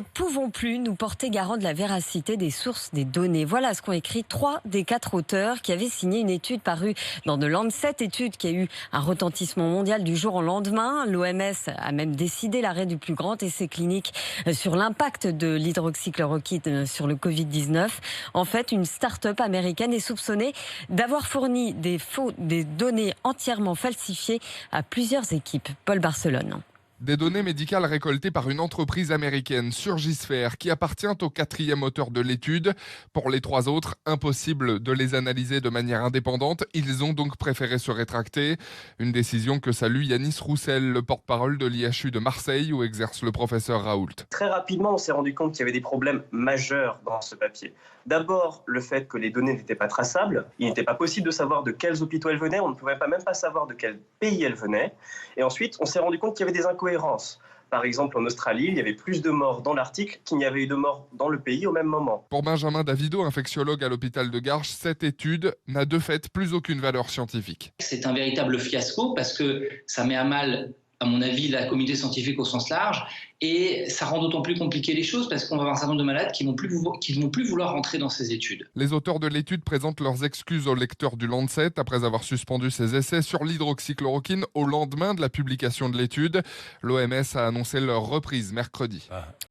pouvons plus nous porter garant de la véracité des sources des données. Voilà ce qu'ont écrit 3 des 4 auteurs qui avaient signé une étude parue dans The Lancet, étude qui a eu un retentissement mondial du jour au lendemain. L'OMS a même décidé l'arrêt du plus grand essai clinique sur l'impact de l'hydroxychloroquine sur le Covid-19. En fait, une start-up américaine est soupçonnée d'avoir fourni des données entièrement falsifiées à plusieurs équipes. Paul Barcelone. Des données médicales récoltées par une entreprise américaine, Surgisphere, qui appartient au 4e auteur de l'étude. Pour les 3 autres, impossible de les analyser de manière indépendante. Ils ont donc préféré se rétracter. Une décision que salue Yanis Roussel, le porte-parole de l'IHU de Marseille, où exerce le professeur Raoult. Très rapidement, on s'est rendu compte qu'il y avait des problèmes majeurs dans ce papier. D'abord, le fait que les données n'étaient pas traçables. Il n'était pas possible de savoir de quels hôpitaux elles venaient. On ne pouvait même pas savoir de quel pays elles venaient. Et ensuite, on s'est rendu compte qu'il y avait des incohérences. Par exemple, en Australie, il y avait plus de morts dans l'article qu'il n'y avait eu de morts dans le pays au même moment. Pour Benjamin Davido, infectiologue à l'hôpital de Garches, cette étude n'a de fait plus aucune valeur scientifique. C'est un véritable fiasco parce que ça met à mal, à mon avis, la communauté scientifique au sens large, et ça rend d'autant plus compliqué les choses parce qu'on va avoir un certain nombre de malades qui vont plus vouloir rentrer dans ces études. Les auteurs de l'étude présentent leurs excuses au lecteur du Lancet après avoir suspendu ses essais sur l'hydroxychloroquine au lendemain de la publication de l'étude. L'OMS a annoncé leur reprise mercredi.